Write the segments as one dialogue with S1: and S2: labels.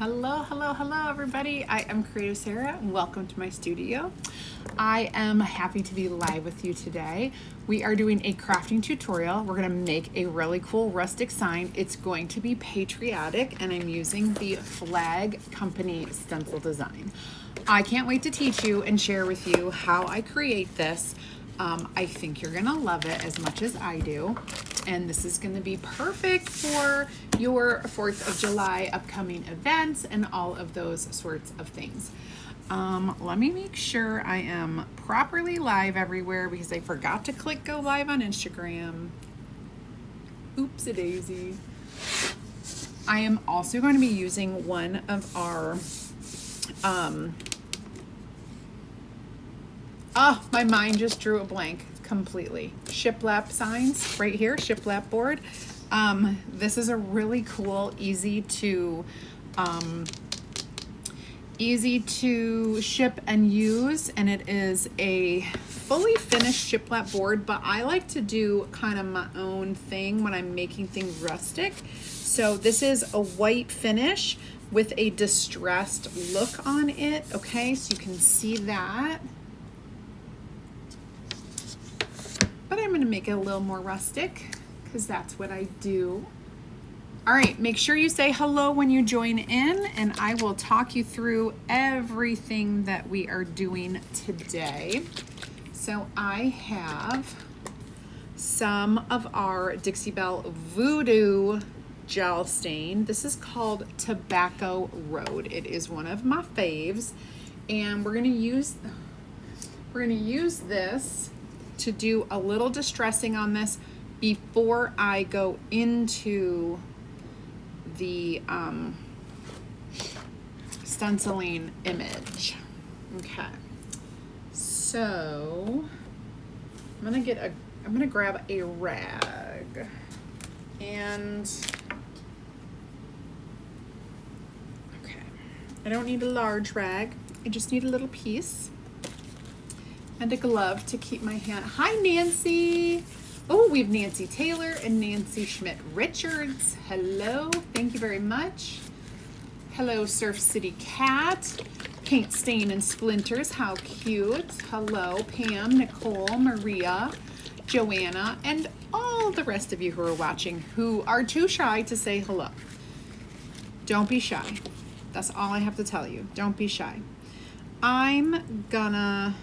S1: Hello everybody. I am Creative Sarah and welcome to my studio. I am happy to be live with you today. We are doing a crafting tutorial. We're going to make a really cool rustic sign. It's going to be patriotic and I'm using the Flag Company stencil design. I can't wait to teach you and share with you how I create this. I think you're gonna love it as much as I do. And this is gonna be perfect for your 4th of July upcoming events and all of those sorts of things. Let me make sure I am properly live everywhere because I forgot to click go live on Instagram. Oopsie daisy. I am also going to be using one of our my mind just drew a blank completely. Shiplap signs right here, shiplap board. This is a really cool, easy to ship and use, and it is a fully finished shiplap board, but I like to do kind of my own thing when I'm making things rustic. So this is a white finish with a distressed look on it, okay? So you can see that. But I'm gonna make it a little more rustic because that's what I do. All right, make sure you say hello when you join in and I will talk you through everything that we are doing today. So I have some of our Dixie Belle Voodoo gel stain. This is called Tobacco Road. It is one of my faves, and we're gonna use this to do a little distressing on this before I go into the stenciling image. Okay, so I'm gonna grab a rag, and okay, I don't need a large rag, I just need a little piece and a glove to keep my hand. Hi, Nancy. Oh, we have Nancy Taylor and Nancy Schmidt Richards. Hello, thank you very much. Hello, Surf City Cat. Paint Stain and Splinters, how cute. Hello, Pam, Nicole, Maria, Joanna, and all the rest of you who are watching who are too shy to say hello. Don't be shy. That's all I have to tell you. Don't be shy. I'm gonna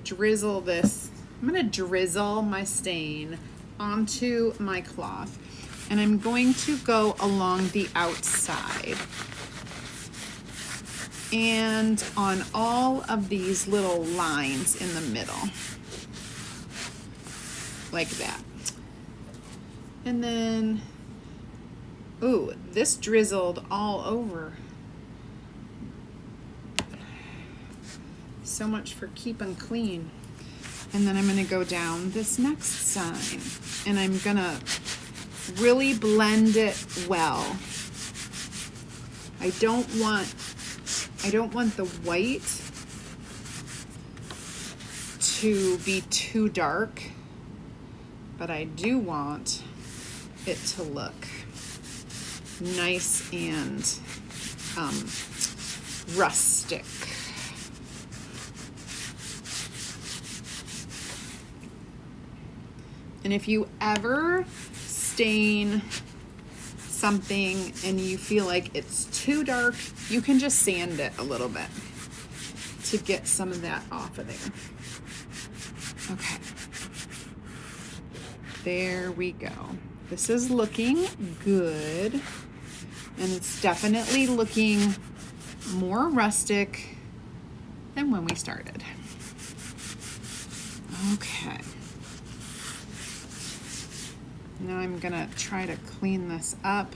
S1: drizzle this. I'm gonna drizzle my stain onto my cloth, and I'm going to go along the outside and on all of these little lines in the middle, like that. And then, ooh, this drizzled all over. So much for keeping clean. And then I'm going to go down this next sign and I'm going to really blend it well. I don't want the white to be too dark, but I do want it to look nice and rustic. And if you ever stain something and you feel like it's too dark, you can just sand it a little bit to get some of that off of there. Okay. There we go. This is looking good. And it's definitely looking more rustic than when we started. Okay. Now I'm gonna try to clean this up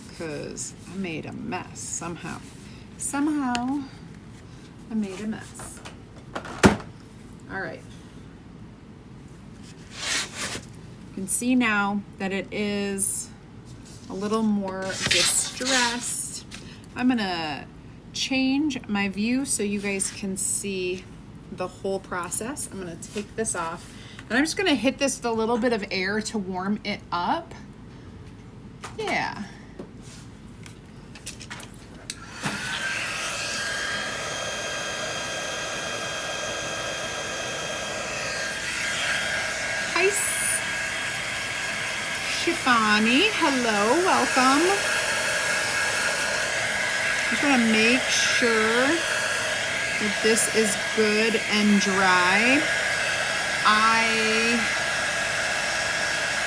S1: because I made a mess somehow. Somehow I made a mess. All right. You can see now that it is a little more distressed. I'm gonna change my view so you guys can see the whole process. I'm gonna take this off And I'm just gonna hit this with a little bit of air to warm it up. Yeah. Hi, Shifani. Hello, welcome. Just want to make sure that this is good and dry.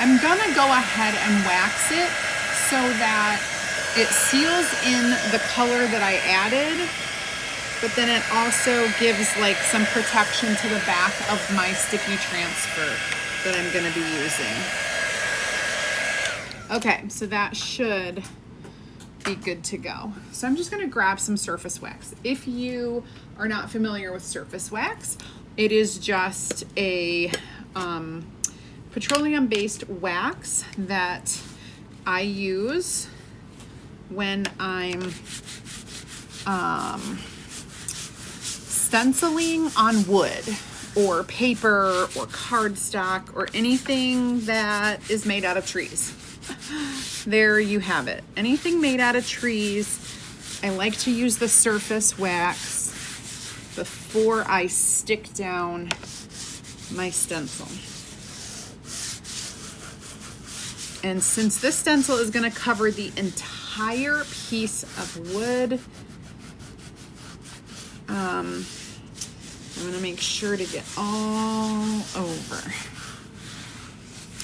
S1: I'm gonna go ahead and wax it so that it seals in the color that I added, but then it also gives like some protection to the back of my sticky transfer that I'm gonna be using. Okay, so that should be good to go. So I'm just gonna grab some surface wax. If you are not familiar with surface wax, it is just a petroleum-based wax that I use when I'm stenciling on wood or paper or cardstock or anything that is made out of trees. There you have it. Anything made out of trees, I like to use the surface wax before I stick down my stencil. And since this stencil is going to cover the entire piece of wood, I'm going to make sure to get all over.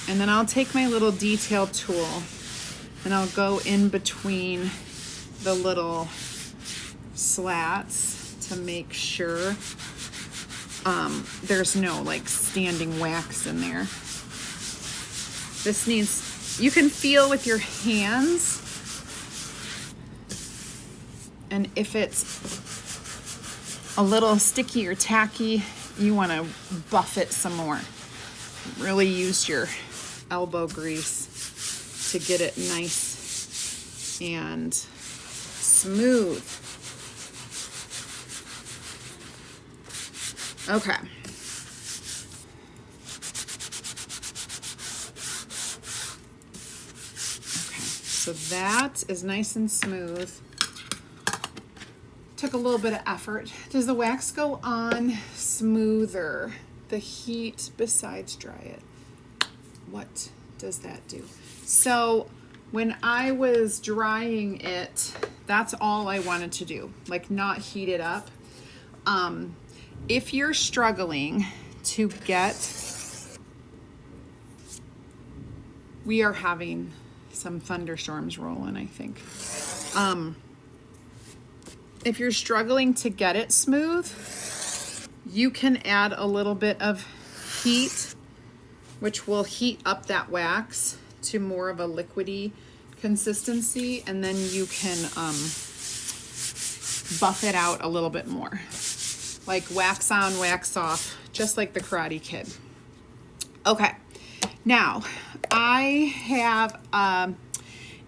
S1: And then I'll take my little detail tool and I'll go in between the little slats to make sure there's no like standing wax in there. This needs, you can feel with your hands, and if it's a little sticky or tacky, you want to buff it some more. Really use your elbow grease to get it nice and smooth. Okay. Okay, so that is nice and smooth. Took a little bit of effort. Does the wax go on smoother? The heat besides dry it. What does that do? So when I was drying it, that's all I wanted to do, like not heat it up. If you're struggling to get, we are having some thunderstorms rolling, I think. If you're struggling to get it smooth, you can add a little bit of heat, which will heat up that wax to more of a liquidy consistency, and then you can buff it out a little bit more. Like wax on, wax off, just like the Karate Kid. Okay, now I have,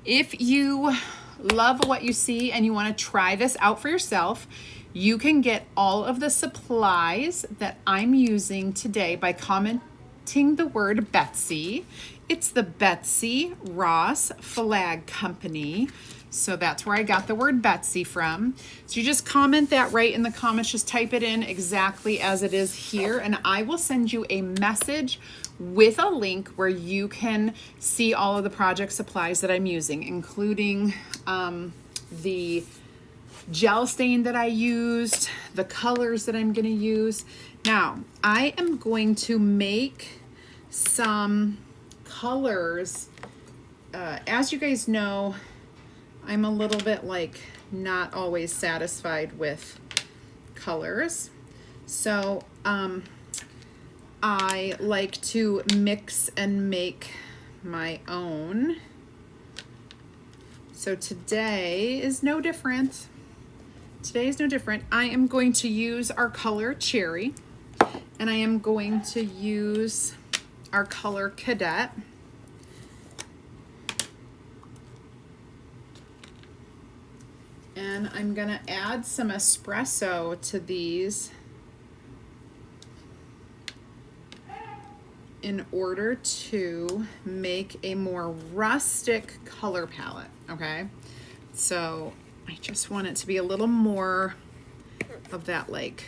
S1: if you love what you see and you want to try this out for yourself, you can get all of the supplies that I'm using today by commenting the word BETSY. It's the Betsy Ross Flag Company. So that's where I got the word BETSY from. So you just comment that right in the comments, just type it in exactly as it is here, and I will send you a message with a link where you can see all of the project supplies that I'm using, including the gel stain that I used, the colors that I'm gonna use. Now, I am going to make some colors. As you guys know, I'm a little bit like not always satisfied with colors. So I like to mix and make my own. So today is no different. Today is no different. I am going to use our color Cherry, and I am going to use our color Cadet. And I'm gonna add some espresso to these in order to make a more rustic color palette, okay? So I just want it to be a little more of that, like,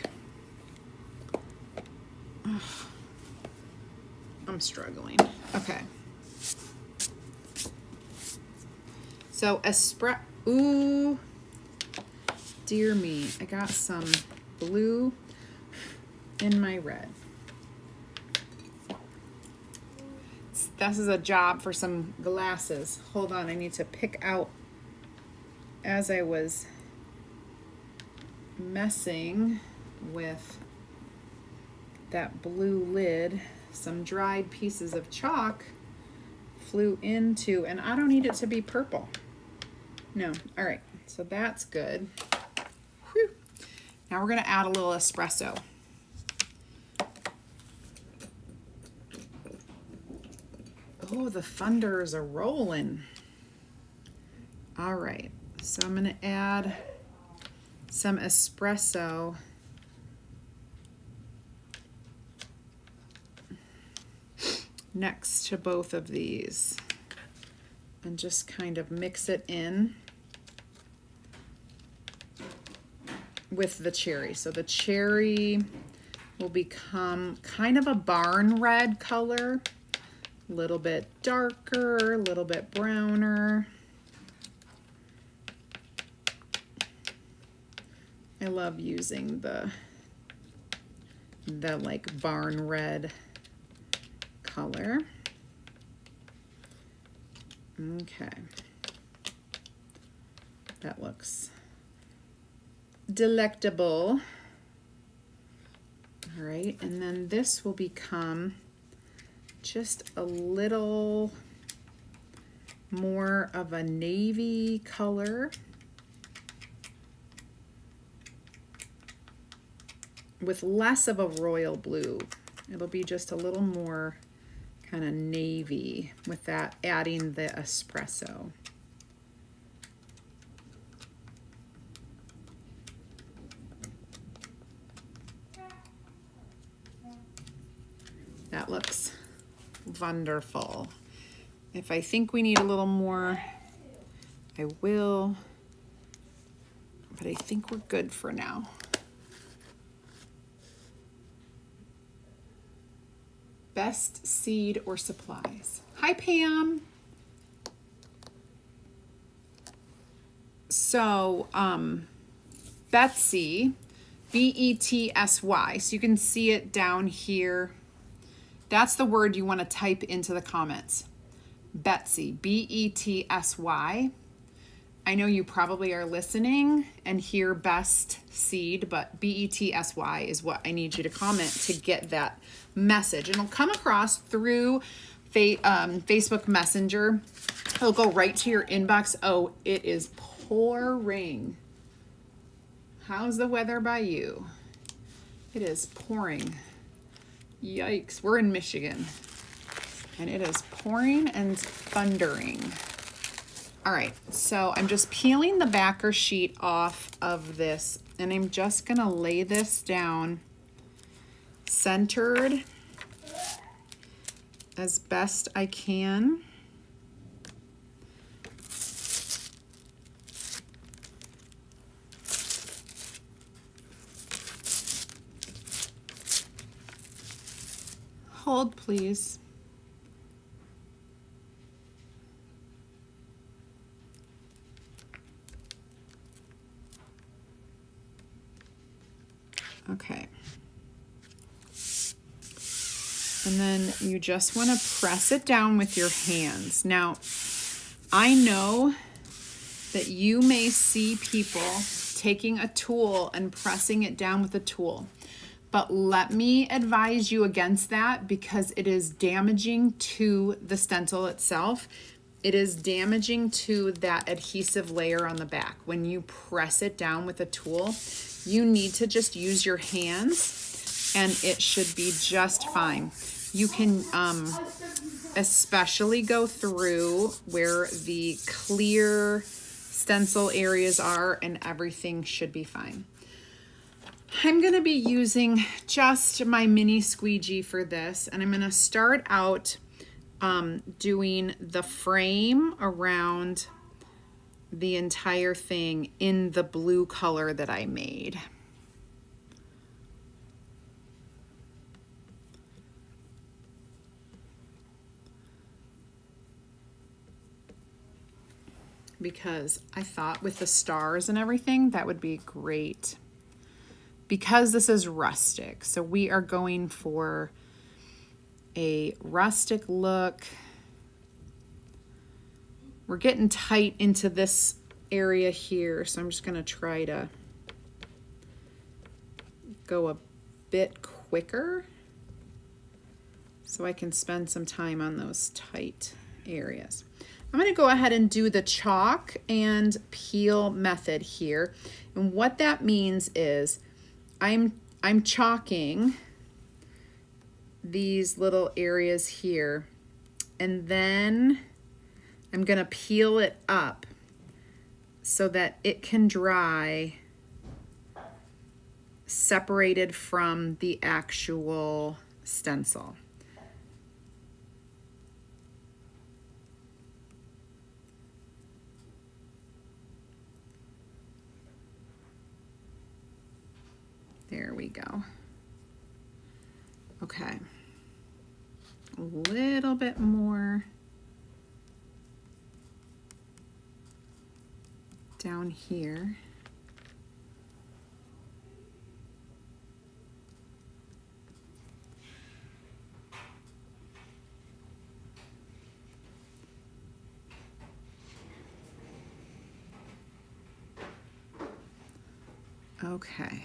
S1: I'm struggling. Okay. So ooh, dear me, I got some blue in my red. This is a job for some glasses. Hold on, I need to pick out, as I was messing with that blue lid, some dried pieces of chalk flew into, and I don't need it to be purple. No, all right, so that's good. Whew. Now we're gonna add a little espresso. Oh, the thunders are rolling. All right, so I'm gonna add some espresso next to both of these and just kind of mix it in with the cherry. So the cherry will become kind of a barn red color, a little bit darker, a little bit browner. I love using the like barn red color. Okay. That looks delectable. All right, and then this will become just a little more of a navy color with less of a royal blue. It'll be just a little more kind of navy with that, adding the espresso. That looks wonderful. If I think we need a little more, I will, but I think we're good for now. Best seed or supplies. Hi, Pam. So, BETSY, BETSY, so you can see it down here. That's the word you want to type into the comments. BETSY, BETSY. I know you probably are listening and hear best seed, but BETSY is what I need you to comment to get that message. And it'll come across through Facebook Messenger. It'll go right to your inbox. Oh, it is pouring. How's the weather by you? It is pouring. Yikes, we're in Michigan. And it is pouring and thundering. All right, so I'm just peeling the backer sheet off of this, and I'm just gonna lay this down centered as best I can. Hold, please. Okay. And then you just want to press it down with your hands. Now, I know that you may see people taking a tool and pressing it down with a tool, but let me advise you against that because it is damaging to the stencil itself. It is damaging to that adhesive layer on the back. When you press it down with a tool, you need to just use your hands and it should be just fine. You can especially go through where the clear stencil areas are and everything should be fine. I'm going to be using just my mini squeegee for this, and I'm going to start out doing the frame around the entire thing in the blue color that I made. Because I thought with the stars and everything, that would be great. Because this is rustic, so we are going for a rustic look. We're getting tight into this area here, so I'm just going to try to go a bit quicker so I can spend some time on those tight areas. I'm going to go ahead and do the chalk and peel method here. And what that means is I'm chalking these little areas here, and then I'm going to peel it up so that it can dry separated from the actual stencil. There we go. Okay. A little bit more down here. Okay.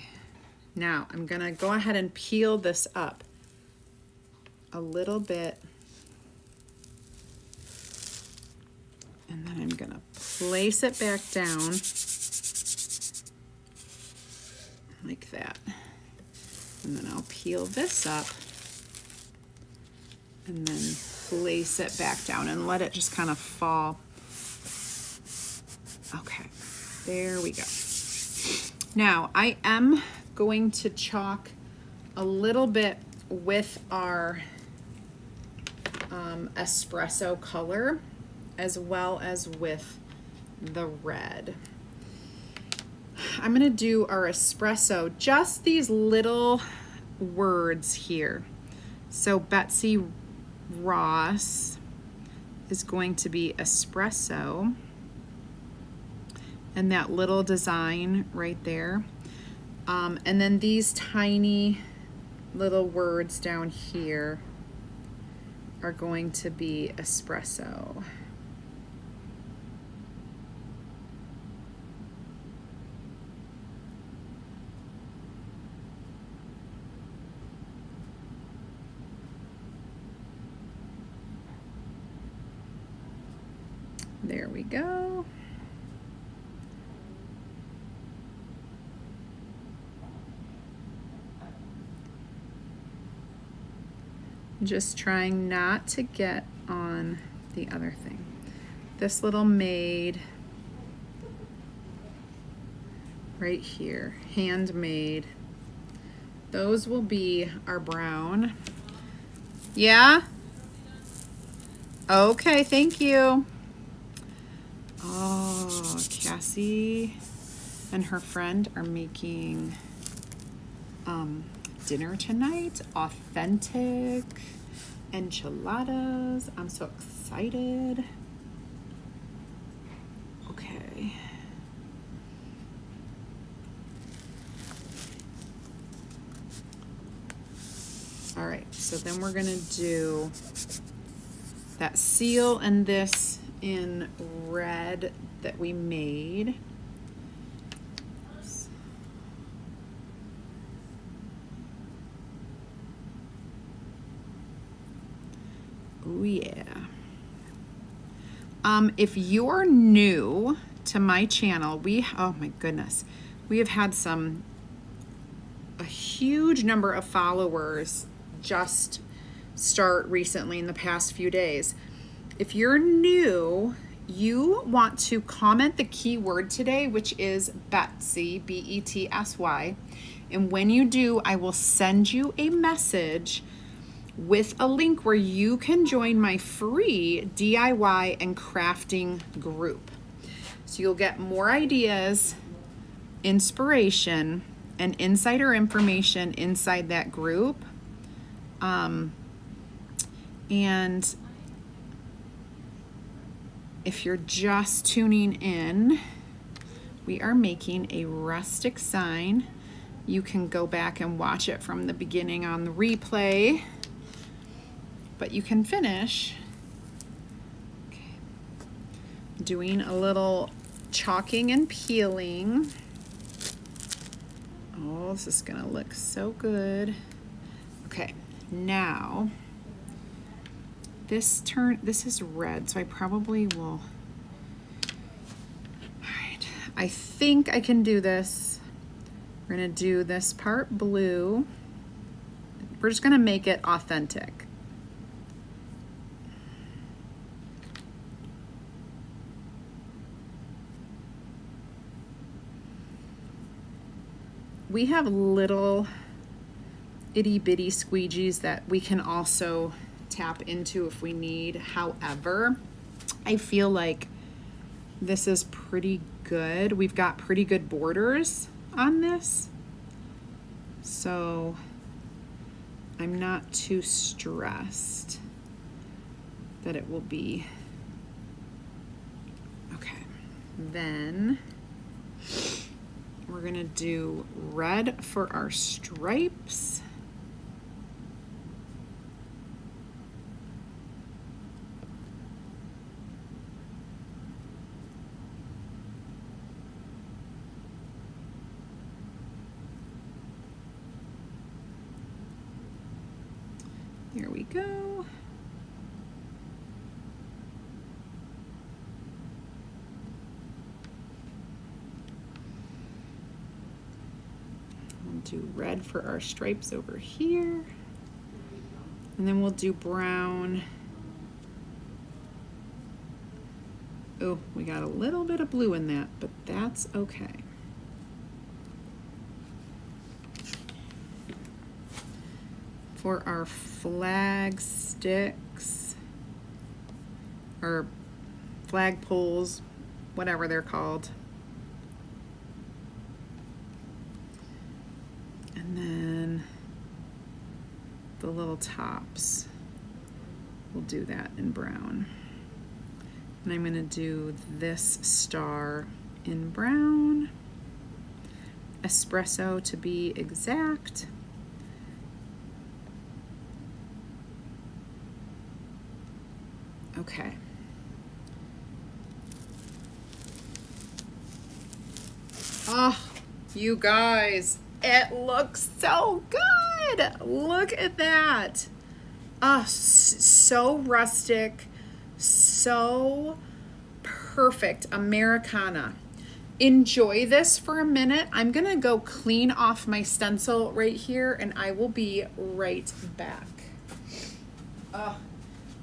S1: Now I'm gonna go ahead and peel this up a little bit, and then I'm gonna place it back down like that. And then I'll peel this up and then place it back down and let it just kind of fall. Okay, there we go. Now I am going to chalk a little bit with our espresso color as well as with the red. I'm going to do our espresso, just these little words here. So Betsy Ross is going to be espresso, and that little design right there. And then these tiny little words down here are going to be espresso. There we go. Just trying not to get on the other thing. This little maid right here, handmade. Those will be our brown. Yeah? Okay, thank you. Oh, Cassie and her friend are making dinner tonight. Authentic enchiladas. I'm so excited. Okay. All right, so then we're gonna do that seal and this in red that we made. Oh yeah. If you're new to my channel, oh my goodness, we have had a huge number of followers just start recently in the past few days. If you're new, you want to comment the keyword today, which is BETSY, B-E-T-S-Y, And when you do, I will send you a message with a link where you can join my free DIY and crafting group. So you'll get more ideas, inspiration, and insider information inside that group. And if you're just tuning in, we are making a rustic sign. You can go back and watch it from the beginning on the replay, but you can finish doing a little chalking and peeling. Oh, this is gonna look so good. Okay, now this is red, so I probably will. All right, I think I can do this. We're gonna do this part blue. We're just gonna make it authentic. We have little itty bitty squeegees that we can also tap into if we need. However, I feel like this is pretty good. We've got pretty good borders on this, so I'm not too stressed that it will be okay. Then we're gonna do red for our stripes. There we go. We'll do red for our stripes over here. And then we'll do brown. Oh, we got a little bit of blue in that, but that's okay. For our flag sticks, or flag poles, whatever they're called. And then the little tops, we'll do that in brown. And I'm gonna do this star in brown, espresso to be exact. Okay. Oh, you guys, it looks so good. Look at that. Oh, so rustic, so perfect, Americana. Enjoy this for a minute. I'm gonna go clean off my stencil right here and I will be right back.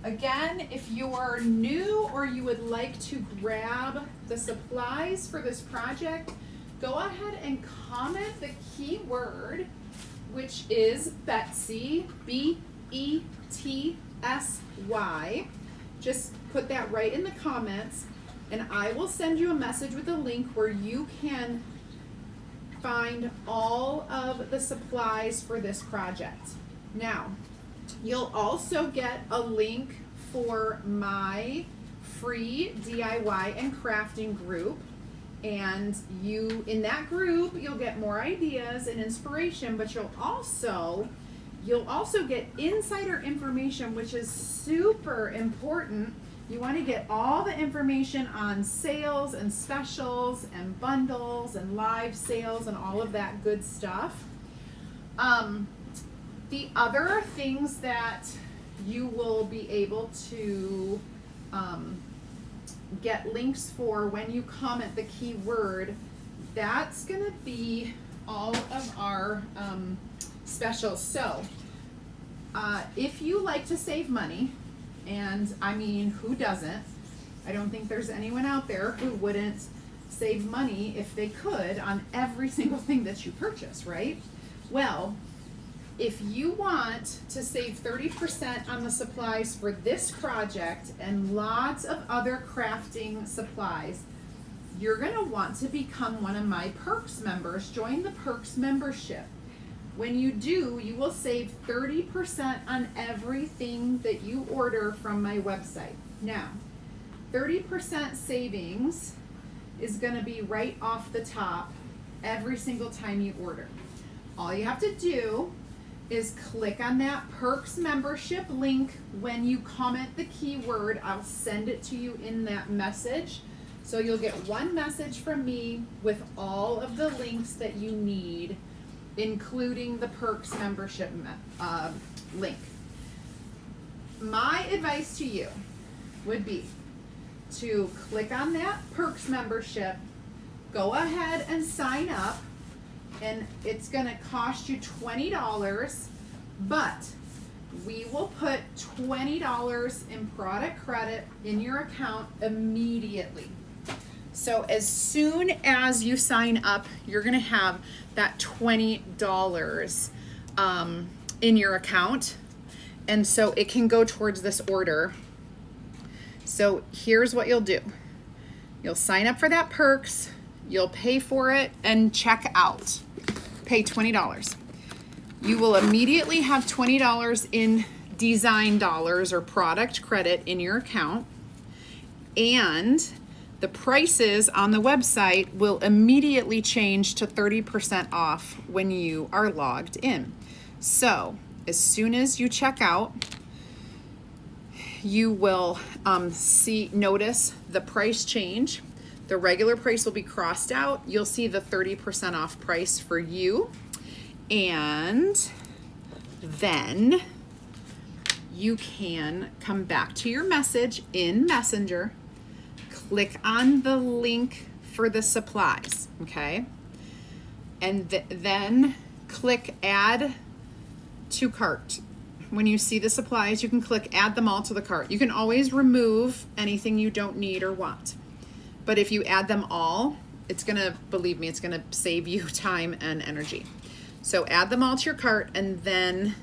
S1: Again, if you're new or you would like to grab the supplies for this project, go ahead and comment the keyword, which is BETSY, B-E-T-S-Y. Just put that right in the comments, and I will send you a message with a link where you can find all of the supplies for this project. Now, you'll also get a link for my free DIY and crafting group. And in that group, you'll get more ideas and inspiration, but you'll also get insider information, which is super important. You want to get all the information on sales and specials and bundles and live sales and all of that good stuff. The other things that you will be able to get links for when you comment the keyword, that's gonna be all of our specials. So if you like to save money, and I mean, who doesn't? I don't think there's anyone out there who wouldn't save money if they could on every single thing that you purchase, right? Well, if you want to save 30% on the supplies for this project and lots of other crafting supplies, you're going to want to become one of my Perks members. Join the Perks membership. When you do, you will save 30% on everything that you order from my website. Now, 30% savings is going to be right off the top every single time you order. All you have to do is click on that Perks membership link when you comment the keyword. I'll send it to you in that message. So you'll get one message from me with all of the links that you need, including the Perks membership link. My advice to you would be to click on that Perks membership, go ahead and sign up, and it's going to cost you $20, but we will put $20 in product credit in your account immediately. So as soon as you sign up, you're going to have that $20 in your account, and so it can go towards this order. So here's what you'll do. You'll sign up for that Perks, you'll pay for it and check out. Pay $20. You will immediately have $20 in design dollars or product credit in your account, and the prices on the website will immediately change to 30% off when you are logged in. So as soon as you check out, you will notice the price change. The regular price will be crossed out. You'll see the 30% off price for you. And then you can come back to your message in Messenger, click on the link for the supplies, okay? And then click add to cart. When you see the supplies, you can click add them all to the cart. You can always remove anything you don't need or want. But if you add them all, it's gonna, believe me, it's gonna save you time and energy. So add them all to your cart, and then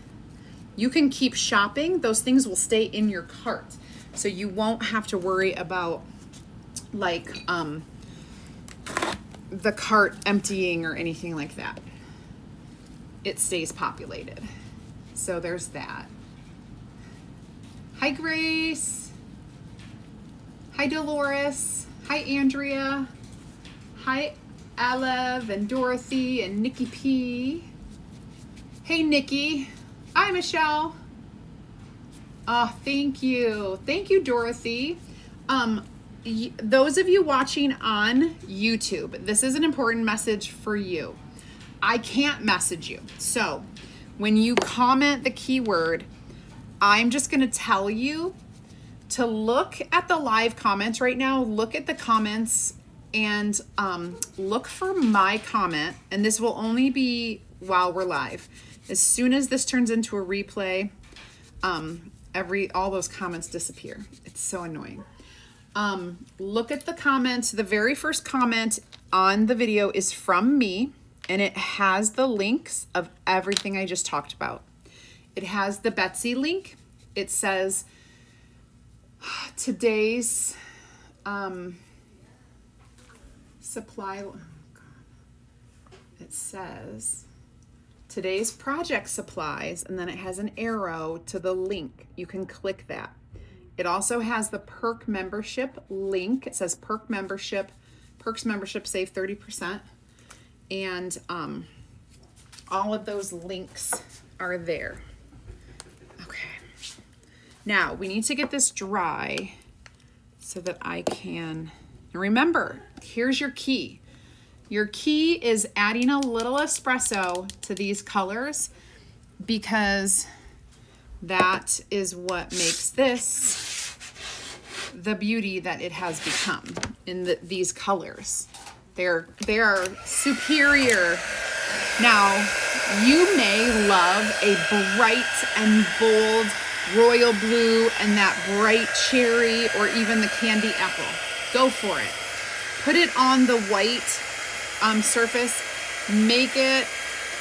S1: you can keep shopping. Those things will stay in your cart. So you won't have to worry about like the cart emptying or anything like that. It stays populated. So there's that. Hi, Grace. Hi, Dolores. Hi, Andrea. Hi, Alev and Dorothy and Nikki P. Hey, Nikki. Hi, Michelle. Oh, thank you. Thank you, Dorothy. Those of you watching on YouTube, this is an important message for you. I can't message you. So when you comment the keyword, I'm just going to tell you to look at the live comments right now. Look at the comments and look for my comment. And this will only be while we're live. As soon as this turns into a replay, all those comments disappear. It's so annoying. Look at the comments. The very first comment on the video is from me, and it has the links of everything I just talked about. It has the BETSY link. It says today's supply. Oh God. It says today's project supplies, and then it has an arrow to the link. You can click that. It also has the perk membership link. It says perk membership, perks membership, save 30%. And all of those links are there. Okay. Now we need to get this dry so that I can, remember, here's your key. Your key is adding a little espresso to these colors, because that is what makes this the beauty that it has become in these colors. They are superior. Now, you may love a bright and bold royal blue and that bright cherry or even the candy apple. Go for it. Put it on the white surface. Make it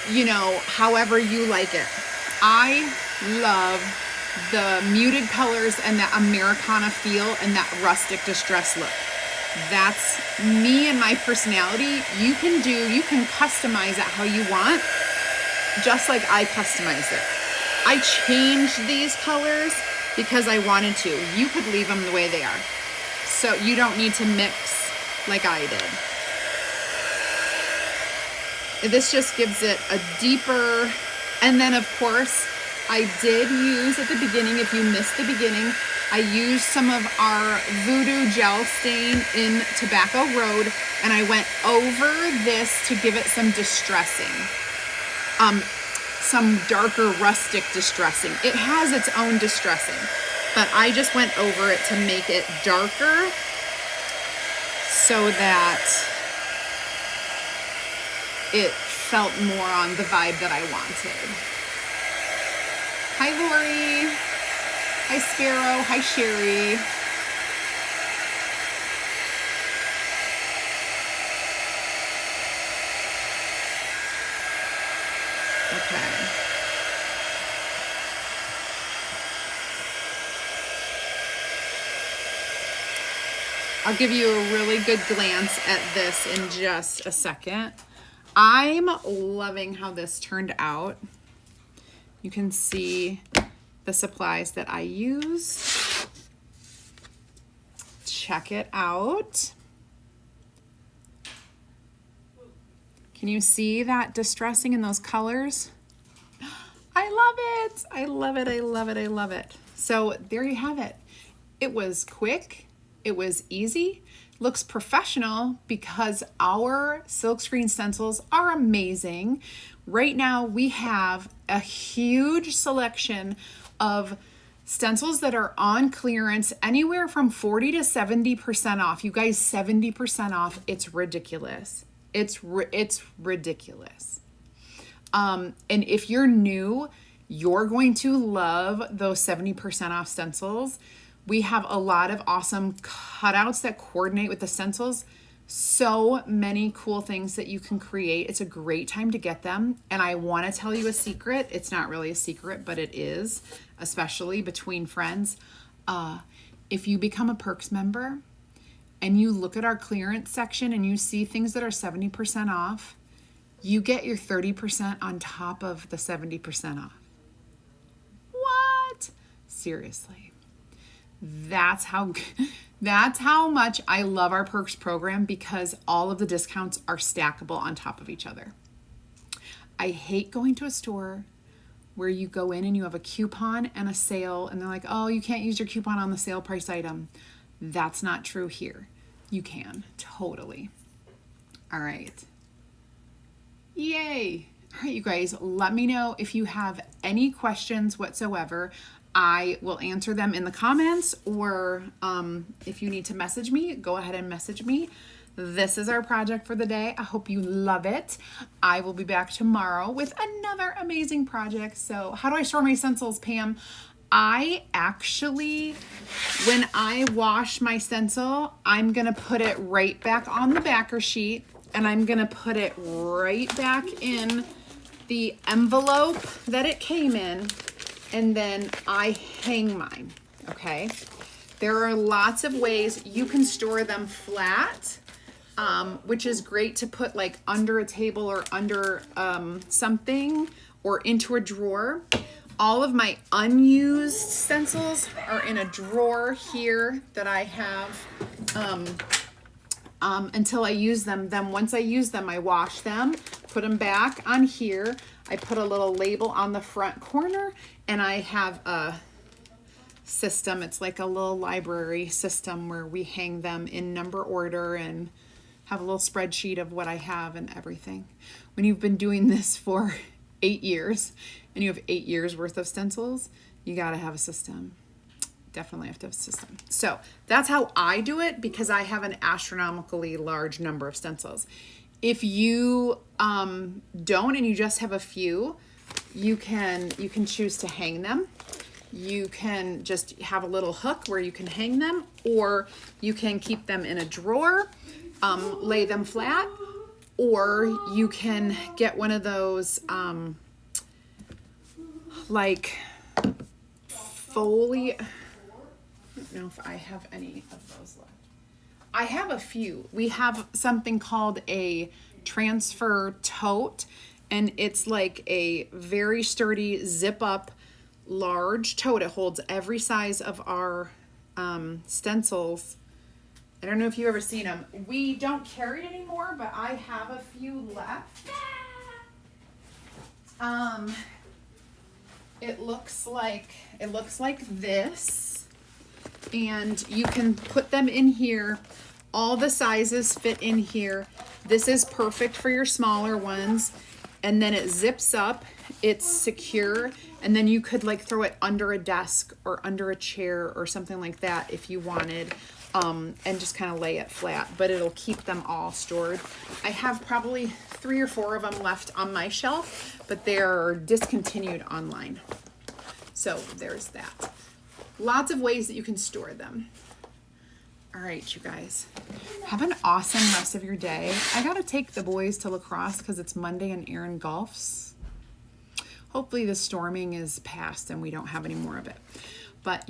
S1: you know, however you like it. I love the muted colors and that Americana feel and that rustic distress look. That's me and my personality. You can customize it how you want, just like I customize it. I changed these colors because I wanted to. You could leave them the way they are. So you don't need to mix like I did. This just gives it a deeper, and then of course, I did use at the beginning, if you missed the beginning, I used some of our Voodoo Gel Stain in Tobacco Road, and I went over this to give it some distressing. Some darker rustic distressing. It has its own distressing, but I just went over it to make it darker so that it felt more on the vibe that I wanted. Hi, Lori. Hi, Sparrow. Hi, Sherry. Okay. I'll give you a really good glance at this in just a second. I'm loving how this turned out. You can see the supplies that I use. Check it out. Can you see that distressing in those colors? I love it. I love it. I love it. I love it. So there you have it. It was quick. It was easy. Looks professional because our silkscreen stencils are amazing. Right now we have a huge selection of stencils that are on clearance, anywhere from 40 to 70% off. You guys, 70% off. It's ridiculous. It's ridiculous. And if you're new, you're going to love those 70% off stencils. We have a lot of awesome cutouts that coordinate with the stencils. So many cool things that you can create. It's a great time to get them. And I want to tell you a secret. It's not really a secret, but it is, especially between friends. If you become a Perks member and you look at our clearance section and you see things that are 70% off, you get your 30% on top of the 70% off. What? Seriously. That's how much I love our Perks program, because all of the discounts are stackable on top of each other. I hate going to a store where you go in and you have a coupon and a sale and they're like, oh, you can't use your coupon on the sale price item. That's not true here. You can, totally. All right. Yay. All right, you guys, let me know if you have any questions whatsoever. I will answer them in the comments, or if you need to message me, go ahead and message me. This is our project for the day. I hope you love it. I will be back tomorrow with another amazing project. So how do I store my stencils, Pam? I actually, when I wash my stencil, I'm going to put it right back on the backer sheet, and I'm going to put it right back in the envelope that it came in. And then I hang mine, okay? There are lots of ways you can store them flat, which is great to put like under a table or under something, or into a drawer. All of my unused stencils are in a drawer here that I have until I use them. Then once I use them, I wash them, put them back on here. I put a little label on the front corner, and I have a system. It's like a little library system where we hang them in number order and have a little spreadsheet of what I have and everything. When you've been doing this for 8 years and you have 8 years worth of stencils, you got to have a system. Definitely have to have a system. So that's how I do it, because I have an astronomically large number of stencils. If you don't and you just have a few, you can choose to hang them. You can just have a little hook where you can hang them, or you can keep them in a drawer, lay them flat, or you can get one of those like foley. I don't know if I have any of those left. I have a few. We have something called a transfer tote, and it's like a very sturdy zip up large tote. It holds every size of our stencils. I don't know if you've ever seen them. We don't carry it anymore, but I have a few left. It looks like this, and you can put them in here. All the sizes fit in here. This is perfect for your smaller ones, and then it zips up. It's secure, and then you could like throw it under a desk or under a chair or something like that if you wanted, and just kind of lay it flat, but it'll keep them all stored. I have probably 3 or 4 of them left on my shelf, but they're discontinued online. So there's that. Lots of ways that you can store them. All right, you guys, have an awesome rest of your day. I gotta take the boys to lacrosse because it's Monday and Aaron golfs. Hopefully the storming is past and we don't have any more of it. But